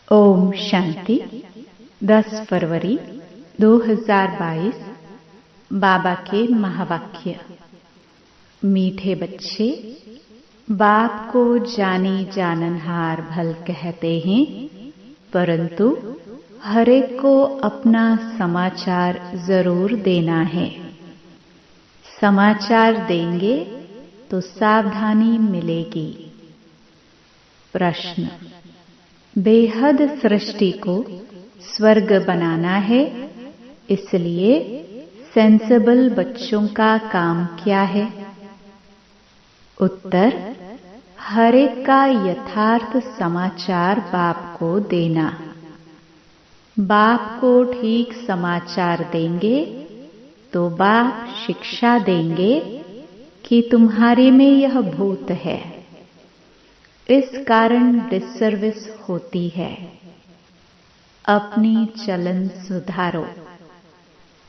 ओम शांति। 10 फरवरी 2022 बाबा के महावाक्य। मीठे बच्चे, बाप को जानी जाननहार भल कहते हैं, परंतु हर एक को अपना समाचार जरूर देना है। समाचार देंगे तो सावधानी मिलेगी। प्रश्न: बेहद सृष्टि को स्वर्ग बनाना है, इसलिए सेंसिबल बच्चों का काम क्या है? उत्तर: हर एक का यथार्थ समाचार बाप को देना। बाप को ठीक समाचार देंगे तो बाप शिक्षा देंगे कि तुम्हारे में यह भूत है, इस कारण डिससर्विस होती है। अपनी चलन सुधारो।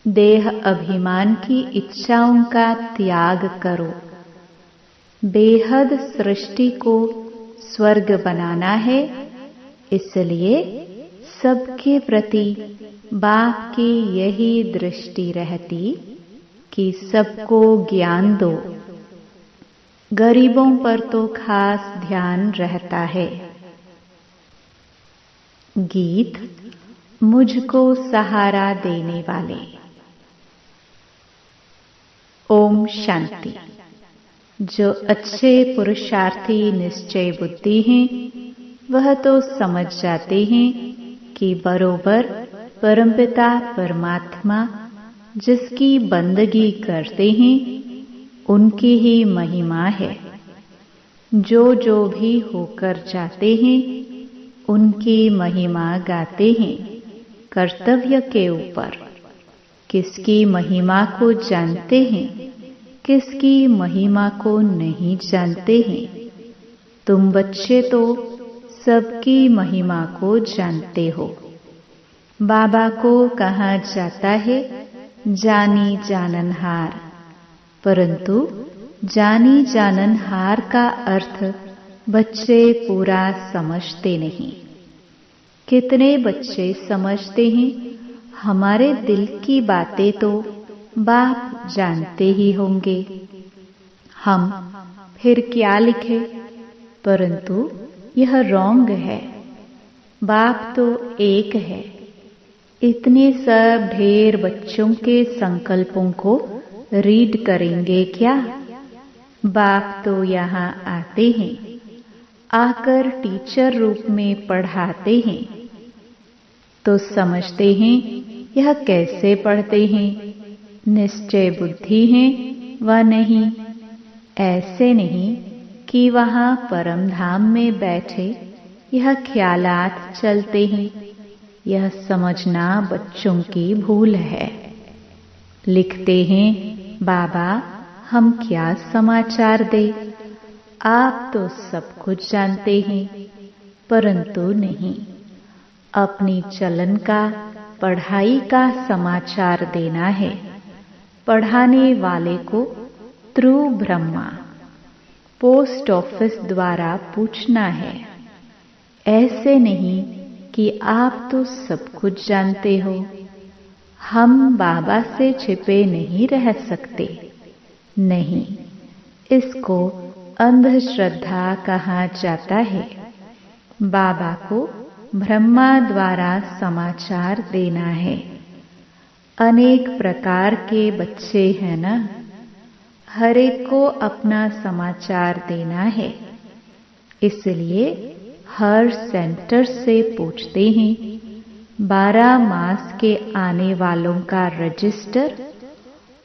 देह अभिमान की इच्छाओं का त्याग करो। बेहद सृष्टि को स्वर्ग बनाना है, इसलिए सबके प्रति बाप की यही दृष्टि रहती कि सबको ज्ञान दो। गरीबों पर तो खास ध्यान रहता है। गीत: मुझको सहारा देने वाले। ओम शांति। जो अच्छे पुरुषार्थी निश्चय बुद्धि हैं, वह तो समझ जाते हैं कि बरोबर परमपिता परमात्मा जिसकी बंदगी करते हैं उनकी ही महिमा है। जो जो भी होकर जाते हैं उनकी महिमा गाते हैं। कर्तव्य के ऊपर किसकी महिमा को जानते हैं, किसकी महिमा को नहीं जानते हैं। तुम बच्चे तो सबकी महिमा को जानते हो। बाबा को कहा जाता है जानी जाननहार, परंतु जानी जाननहार का अर्थ बच्चे पूरा समझते नहीं। कितने बच्चे समझते हैं हमारे दिल की बातें तो बाप जानते ही होंगे, हम फिर क्या लिखे। परंतु यह रॉन्ग है। बाप तो एक है। इतने सब ढेर बच्चों के संकल्पों को रीड करेंगे क्या? बाप तो यहाँ आते हैं, आकर टीचर रूप में पढ़ाते हैं, तो समझते हैं यह कैसे पढ़ते हैं, निश्चय बुद्धि है व नहीं। ऐसे नहीं कि वहाँ परम धाम में बैठे यह ख्यालात चलते हैं। यह समझना बच्चों की भूल है। लिखते हैं बाबा हम क्या समाचार दे, आप तो सब कुछ जानते हैं, परंतु नहीं। अपनी चलन का, पढ़ाई का समाचार देना है। पढ़ाने वाले को थ्रू ब्रह्मा पोस्ट ऑफिस द्वारा पूछना है। ऐसे नहीं कि आप तो सब कुछ जानते हो। हम बाबा से छिपे नहीं रह सकते। नहीं, इसको अंधश्रद्धा कहा जाता है। बाबा को ब्रह्मा द्वारा समाचार देना है। अनेक प्रकार के बच्चे हैं ना, हर एक को अपना समाचार देना है। इसलिए हर सेंटर से पूछते हैं 12 मास के आने वालों का रजिस्टर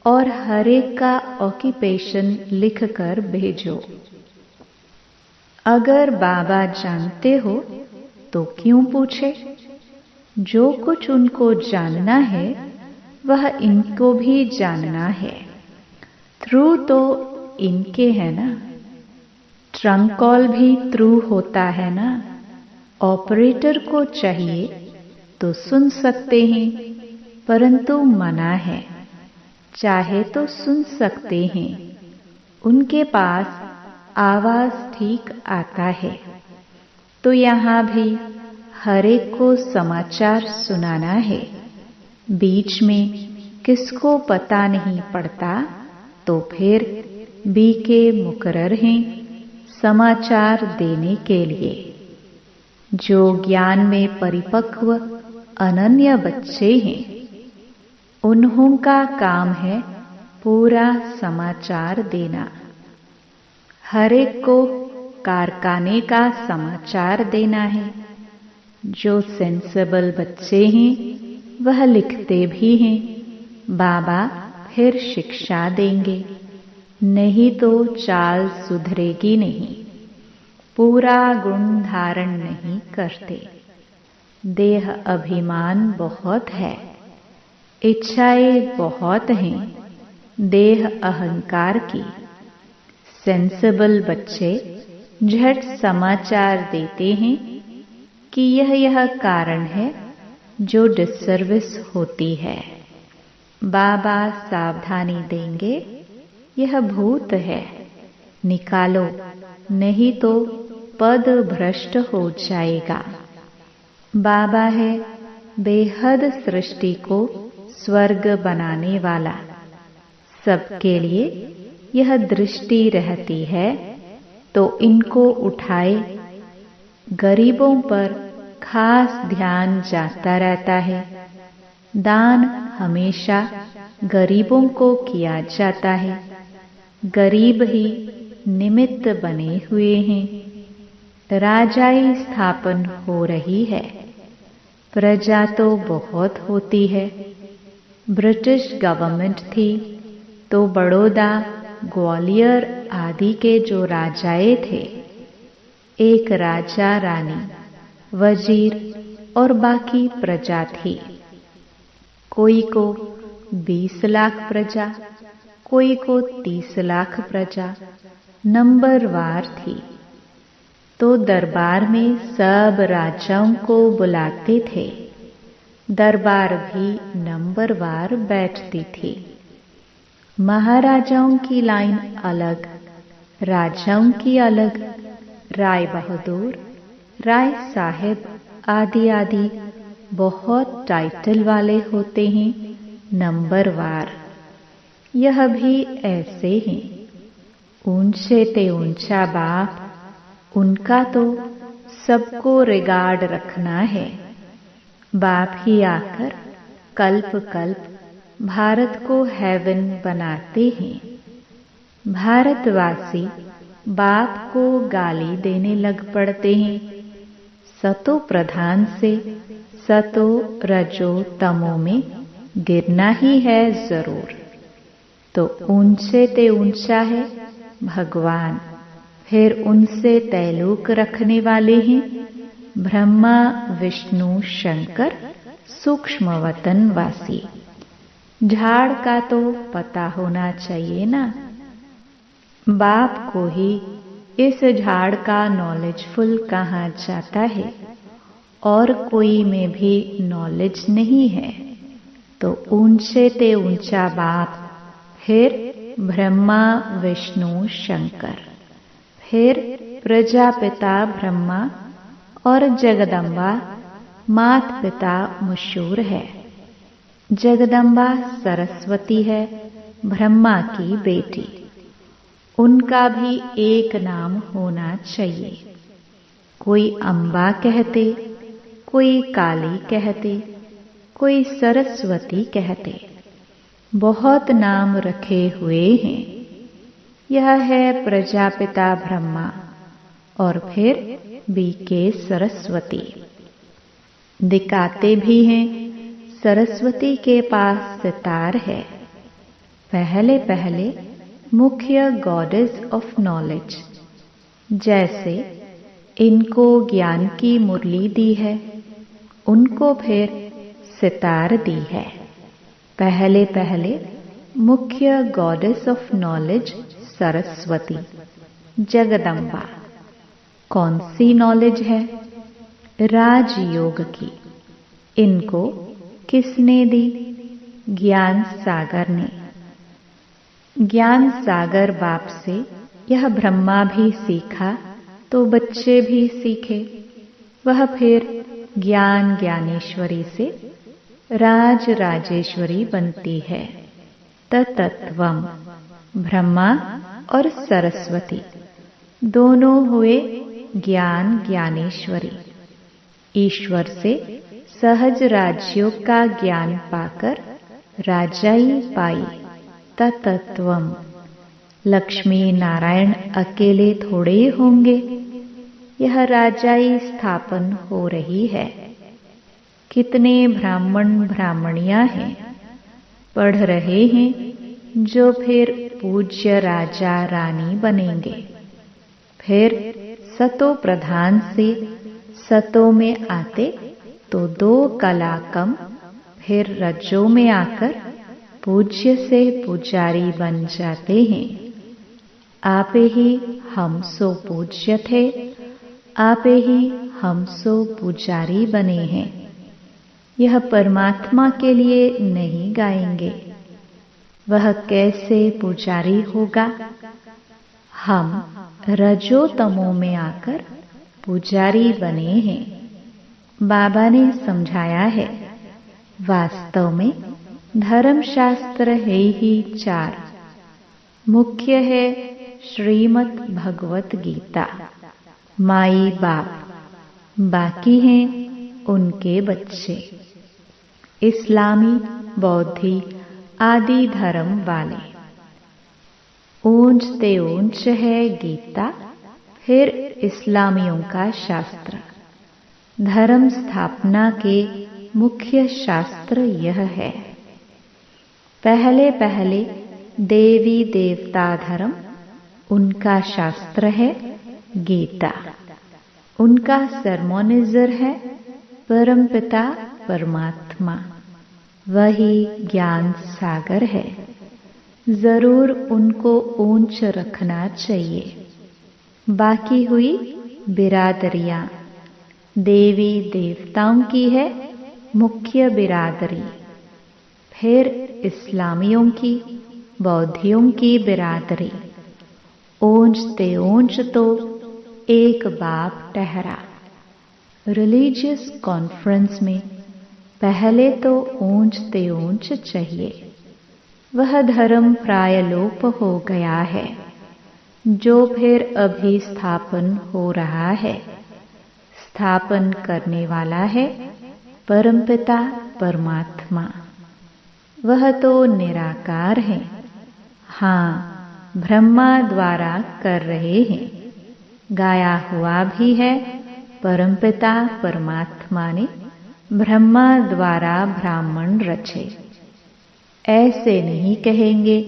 और हर एक का ऑक्यूपेशन लिखकर भेजो। अगर बाबा जानते हो तो क्यों पूछे? जो कुछ उनको जानना है वह इनको भी जानना है। थ्रू तो इनके है ना। ट्रंक कॉल भी थ्रू होता है ना। ऑपरेटर को चाहिए तो सुन सकते हैं, परंतु मना है। चाहे तो सुन सकते हैं, उनके पास आवाज ठीक आता है। तो यहाँ भी हर एक को समाचार सुनाना है। बीच में किसको पता नहीं पड़ता तो फिर बीके मुकर्रर हैं समाचार देने के लिए। जो ज्ञान में परिपक्व अनन्य बच्चे हैं, उन्हों का काम है पूरा समाचार देना। हर एक को कारखाने का समाचार देना है। जो सेंसिबल बच्चे हैं वह लिखते भी हैं। बाबा फिर शिक्षा देंगे, नहीं तो चाल सुधरेगी नहीं। पूरा गुण धारण नहीं करते। देह अभिमान बहुत है, इच्छाएं बहुत हैं देह अहंकार की। सेंसिबल बच्चे झट समाचार देते हैं कि यह कारण है जो डिसर्विस होती है। बाबा सावधानी देंगे, यह भूत है, निकालो, नहीं तो पद भ्रष्ट हो जाएगा। बाबा है बेहद सृष्टि को स्वर्ग बनाने वाला। सबके लिए यह दृष्टि रहती है तो इनको उठाए। गरीबों पर खास ध्यान जाता रहता है। दान हमेशा गरीबों को किया जाता है। गरीब ही निमित्त बने हुए हैं। राजाई स्थापन हो रही है। प्रजा तो बहुत होती है। ब्रिटिश गवर्नमेंट थी तो बड़ौदा, ग्वालियर आदि के जो राजाए थे, एक राजा रानी, वजीर और बाकी प्रजा थी। कोई को 20 लाख प्रजा, कोई को 30 लाख प्रजा नंबरवार थी। तो दरबार में सब राजाओं को बुलाते थे। दरबार भी नंबरवार बैठती थी। महाराजाओं की लाइन अलग, राजाओं की अलग। राय बहादुर, राय साहेब आदि आदि बहुत टाइटल वाले होते हैं नंबरवार। यह भी ऐसे हैं। ऊंचे ते ऊंचा बाप, उनका तो सबको रिगार्ड रखना है। बाप ही आकर कल्प कल्प भारत को हेवन बनाते हैं। भारतवासी बाप को गाली देने लग पड़ते हैं। सतो प्रधान से सतो रजो तमो में गिरना ही है जरूर। तो ऊंचे ते ऊंचा है भगवान, फिर उनसे तैलुक रखने वाले हैं ब्रह्मा, विष्णु, शंकर, सूक्ष्म वतन वासी। झाड़ का तो पता होना चाहिए ना। बाप को ही इस झाड़ का नॉलेजफुल कहा जाता है और कोई में भी नॉलेज नहीं है। तो ऊंचे ते ऊंचा बाप, फिर ब्रह्मा, विष्णु, शंकर, फिर प्रजापिता ब्रह्मा और जगदम्बा मात पिता मशहूर है। जगदम्बा सरस्वती है, ब्रह्मा की बेटी। उनका भी एक नाम होना चाहिए। कोई अम्बा कहते, कोई काली कहते, कोई सरस्वती कहते। बहुत नाम रखे हुए हैं। यह है प्रजापिता ब्रह्मा और फिर बीके सरस्वती। दिखाते भी हैं सरस्वती के पास सितार है। पहले पहले मुख्य गॉडेस ऑफ नॉलेज। जैसे इनको ज्ञान की मुरली दी है, उनको फिर सितार दी है। पहले पहले मुख्य goddess of knowledge Saraswati, Jagdamba. कौन सी नॉलेज है? राजयोग की। इनको किसने दी? ज्ञान सागर ने। ज्ञान सागर बाप से यह ब्रह्मा भी सीखा तो बच्चे भी सीखे। वह फिर ज्ञान ज्ञानेश्वरी से राज राजेश्वरी बनती है। तत्त्वम ब्रह्मा और सरस्वती दोनों हुए ज्ञान ज्ञानेश्वरी। ईश्वर से सहज राजयोग का ज्ञान पाकर राजाई पाई। तत्त्वम लक्ष्मी नारायण अकेले थोड़े ही होंगे, यह राजाई स्थापन हो रही है। कितने ब्राह्मण ब्राह्मणियां हैं, पढ़ रहे हैं, जो फिर पूज्य राजा रानी बनेंगे। फिर सतो प्रधान से सतो में आते तो 2 कला कम, फिर रजो में आकर पूज्य से पुजारी बन जाते हैं। आपे ही हम सो पूज्य थे, आपे ही हम सो पुजारी बने हैं। यह परमात्मा के लिए नहीं गाएंगे, वह कैसे पुजारी होगा। हम रजो तमो में आकर पुजारी बने हैं। बाबा ने समझाया है, वास्तव में धर्मशास्त्र है ही 4। मुख्य है श्रीमद् भगवत गीता, माई बाप, बाकी हैं उनके बच्चे, इस्लामी बौद्धि आदि धर्म वाले। ऊंच ते ऊंच है गीता, फिर इस्लामियों का शास्त्र। धर्म स्थापना के मुख्य शास्त्र यह है। पहले पहले देवी देवता धर्म, उनका शास्त्र है गीता। उनका सरमोनिजर है परमपिता परमात्मा, वही ज्ञान सागर है। जरूर उनको ऊंच रखना चाहिए। बाकी हुई बिरादरियां, देवी देवताओं की है मुख्य बिरादरी। फिर इस्लामियों की, बौद्धियों की बिरादरी। ऊंच ते ऊंच तो एक बाप ठहरा। रिलीजियस कॉन्फ्रेंस में पहले तो ऊंच ते ऊंच चाहिए। वह धर्म प्राय लोप हो गया है, जो फिर अभी स्थापन हो रहा है। स्थापन करने वाला है परमपिता परमात्मा, वह तो निराकार है। हाँ, ब्रह्मा द्वारा कर रहे हैं। गाया हुआ भी है, परमपिता परमात्मा ने ब्रह्मा द्वारा ब्राह्मण रचे। ऐसे नहीं कहेंगे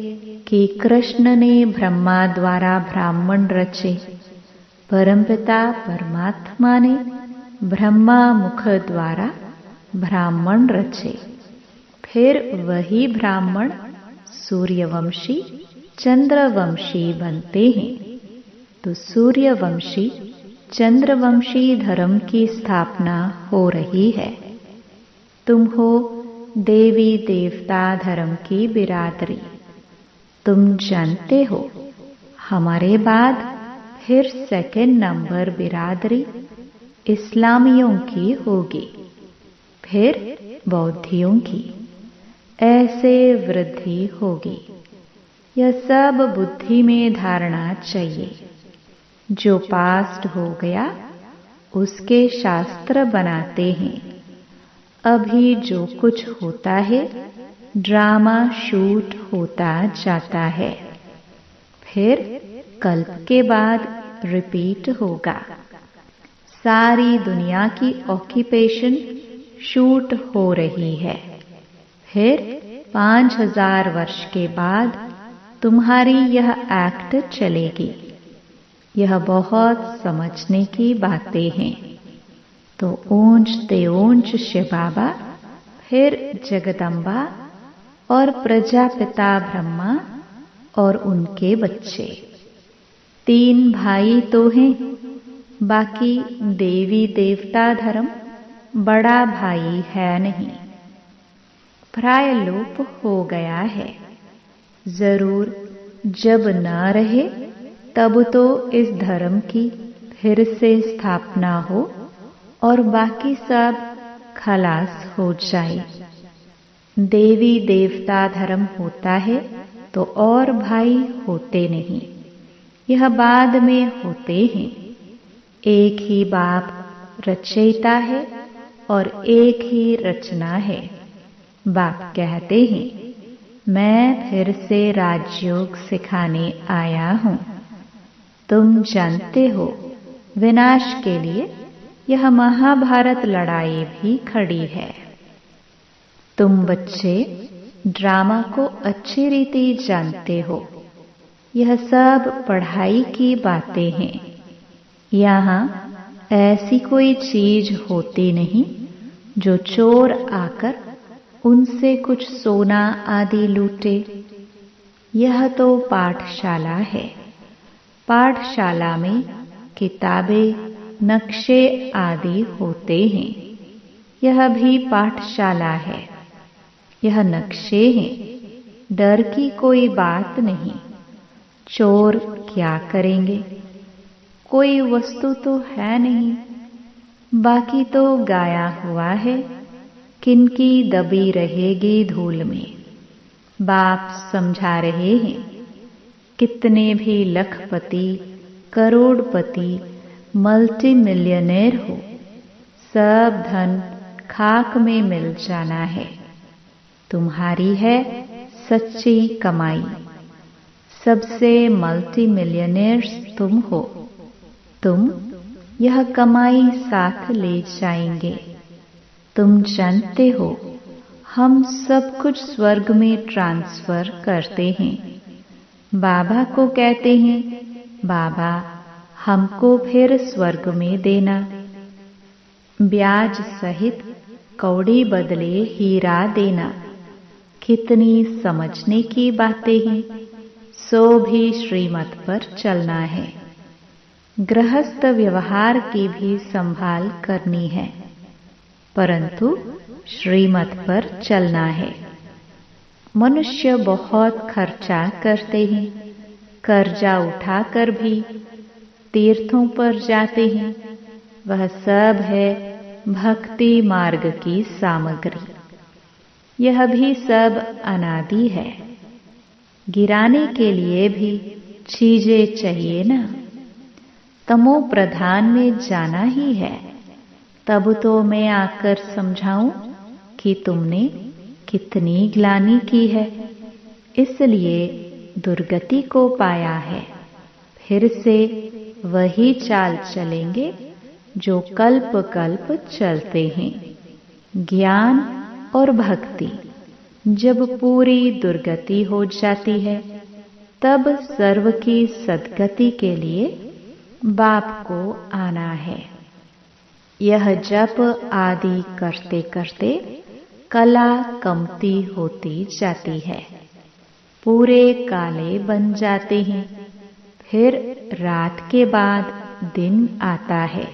कि कृष्ण ने ब्रह्मा द्वारा ब्राह्मण रचे। परमपिता परमात्मा ने ब्रह्मा मुख द्वारा ब्राह्मण रचे। फिर वही ब्राह्मण सूर्यवंशी चंद्रवंशी बनते हैं। तो सूर्यवंशी चंद्रवंशी धर्म की स्थापना हो रही है। तुम हो देवी देवता धर्म की बिरादरी। तुम जानते हो, हमारे बाद फिर 2nd नंबर बिरादरी इस्लामियों की होगी, फिर बौद्धियों की। ऐसे वृद्धि होगी। यह सब बुद्धि में धारणा चाहिए। जो पास्ट हो गया उसके शास्त्र बनाते हैं। अभी जो कुछ होता है ड्रामा शूट होता जाता है, फिर कल्प के बाद रिपीट होगा। सारी दुनिया की ऑक्यूपेशन शूट हो रही है। फिर 5000 वर्ष के बाद तुम्हारी यह एक्ट चलेगी। यह बहुत समझने की बातें हैं। तो ऊंच ते ऊंच शिव बाबा, फिर जगदम्बा और प्रजापिता ब्रह्मा और उनके बच्चे। 3 भाई तो हैं, बाकी देवी देवता धर्म बड़ा भाई है नहीं, प्राय लोप हो गया है। जरूर जब न रहे तब तो इस धर्म की फिर से स्थापना हो और बाकी सब खलास हो जाए। देवी देवता धर्म होता है तो और भाई होते नहीं, यह बाद में होते हैं। एक ही बाप रचयिता है और एक ही रचना है। बाप कहते हैं, मैं फिर से राजयोग सिखाने आया हूँ। तुम जानते हो विनाश के लिए यह महाभारत लड़ाई भी खड़ी है। तुम बच्चे ड्रामा को अच्छी रीति जानते हो। यह सब पढ़ाई की बातें हैं। यहाँ ऐसी कोई चीज होती नहीं जो चोर आकर उनसे कुछ सोना आदि लूटे। यह तो पाठशाला है। पाठशाला में किताबें, नक्शे आदि होते हैं। यह भी पाठशाला है। यह नक्शे हैं। डर की कोई बात नहीं। चोर क्या करेंगे? कोई वस्तु तो है नहीं। बाकी तो गाया हुआ है, किनकी दबी रहेगी धूल में। बाप समझा रहे हैं, कितने भी लखपति, करोड़पति, मल्टी मिलियनेयर हो, सब धन खाक में मिल जाना है। तुम्हारी है सच्ची कमाई। सबसे मल्टी मिलियनेयर्स तुम हो। तुम यह कमाई साथ ले जाएंगे। तुम जानते हो हम सब कुछ स्वर्ग में ट्रांसफर करते हैं। बाबा को कहते हैं, बाबा हमको फिर स्वर्ग में देना। ब्याज सहित कौड़ी बदले हीरा देना। कितनी समझने की बातें हैं। सो भी श्रीमत पर चलना है। गृहस्थ व्यवहार की भी संभाल करनी है, परंतु श्रीमत पर चलना है। मनुष्य बहुत खर्चा करते हैं। कर्जा उठाकर भी तीर्थों पर जाते हैं। वह सब है भक्ति मार्ग की सामग्री। यह भी सब अनादि है। गिराने के लिए भी चीजें चाहिए ना। तमो प्रधान में जाना ही है। तब तो मैं आकर समझाऊं कि तुमने कितनी ग्लानि की है, इसलिए दुर्गति को पाया है। फिर से वही चाल चलेंगे जो कल्प कल्प चलते हैं। ज्ञान और भक्ति जब पूरी दुर्गति हो जाती है, तब सर्व की सद्गति के लिए बाप को आना है। यह जप आदि करते करते कला कमती होती जाती है। पूरे काले बन जाते हैं। फिर रात के बाद दिन आता है।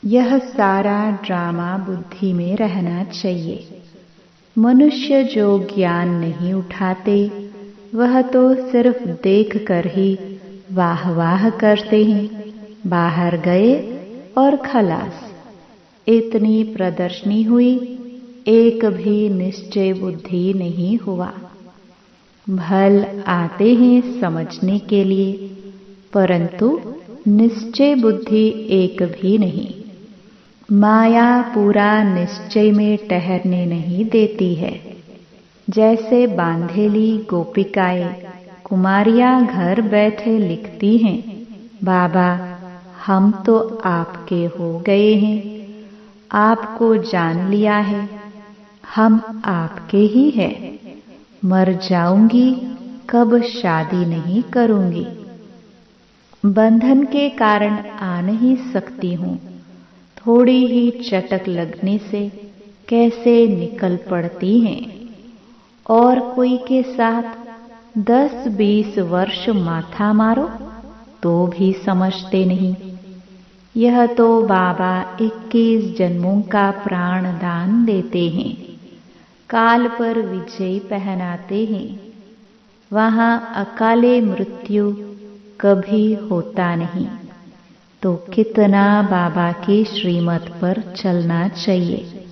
यह सारा ड्रामा बुद्धि में रहना चाहिए। मनुष्य जो ज्ञान नहीं उठाते, वह तो सिर्फ देख कर ही वाह वाह करते हैं। बाहर गए और खलास। इतनी प्रदर्शनी हुई, एक भी निश्चय बुद्धि नहीं हुआ। भल आते हैं समझने के लिए, परंतु निश्चय बुद्धि एक भी नहीं। माया पूरा निश्चय में ठहरने नहीं देती है। जैसे बांधेली गोपिकाएं, कुमारियां घर बैठे लिखती हैं, बाबा हम तो आपके हो गए हैं, आपको जान लिया है, हम आपके ही हैं। मर जाऊंगी, कब शादी नहीं करूंगी। बंधन के कारण आ नहीं सकती हूँ। थोड़ी ही चटक लगने से कैसे निकल पड़ती हैं। और कोई के साथ 10-20 वर्ष माथा मारो तो भी समझते नहीं। यह तो बाबा 21 जन्मों का प्राण दान देते हैं। काल पर विजय पहनाते हैं। वहां अकाले मृत्यु कभी होता नहीं। तो कितना बाबा की श्रीमत पर चलना चाहिए,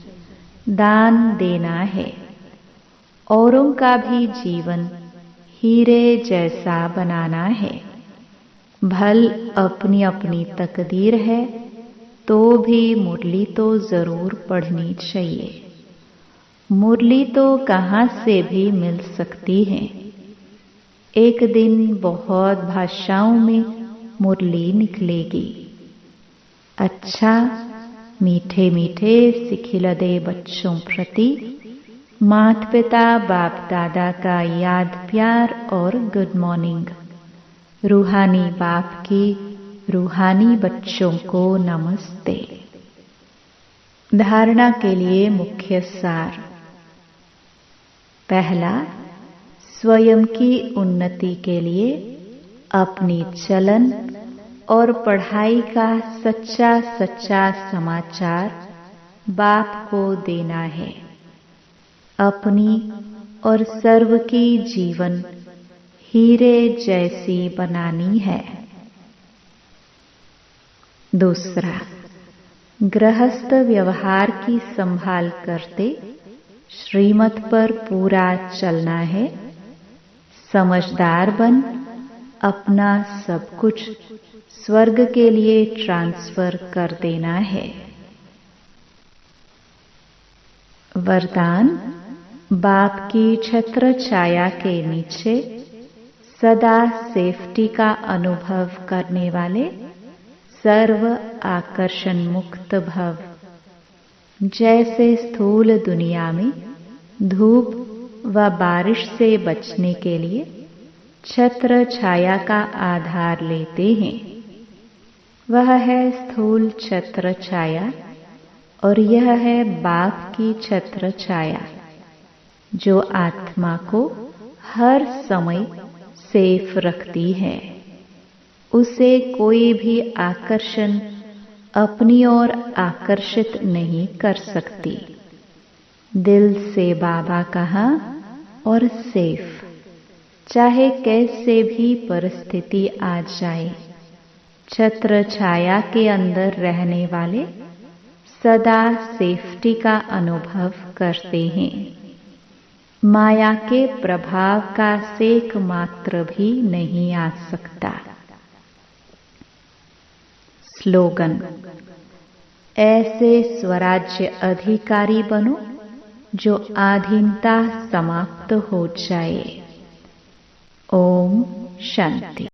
दान देना है। औरों का भी जीवन हीरे जैसा बनाना है। भल अपनी अपनी तकदीर है, तो भी मुरली तो जरूर पढ़नी चाहिए। मुरली तो कहाँ से भी मिल सकती है। एक दिन बहुत भाषाओं में मुरली निकलेगी। अच्छा, मीठे मीठे सिखिलदे बच्चों प्रति माता पिता बाप दादा का याद प्यार और गुड मॉर्निंग। रूहानी बाप की रूहानी बच्चों को नमस्ते। धारणा के लिए मुख्य सार। पहला, स्वयं की उन्नति के लिए अपनी चलन और पढ़ाई का सच्चा सच्चा समाचार बाप को देना है। अपनी और सर्व की जीवन हीरे जैसी बनानी है। दूसरा, गृहस्थ व्यवहार की संभाल करते श्रीमत पर पूरा चलना है। समझदार बन अपना सब कुछ स्वर्ग के लिए ट्रांसफर कर देना है। वरदान, बाप की छत्र छाया के नीचे सदा सेफ्टी का अनुभव करने वाले सर्व आकर्षण मुक्त भव। जैसे स्थूल दुनिया में धूप व बारिश से बचने के लिए छत्र छाया का आधार लेते हैं, वह है स्थूल छत्र छाया और यह है बाप की छत्र छाया, जो आत्मा को हर समय सेफ रखती है। उसे कोई भी आकर्षण अपनी ओर आकर्षित नहीं कर सकती। दिल से बाबा कहा और सेफ, चाहे कैसे भी परिस्थिति आ जाए। छत्र छाया के अंदर रहने वाले सदा सेफ्टी का अनुभव करते हैं। माया के प्रभाव का सेक मात्र भी नहीं आ सकता। स्लोगन, ऐसे स्वराज्य अधिकारी बनो जो आधीनता समाप्त हो जाए। ओम शांति।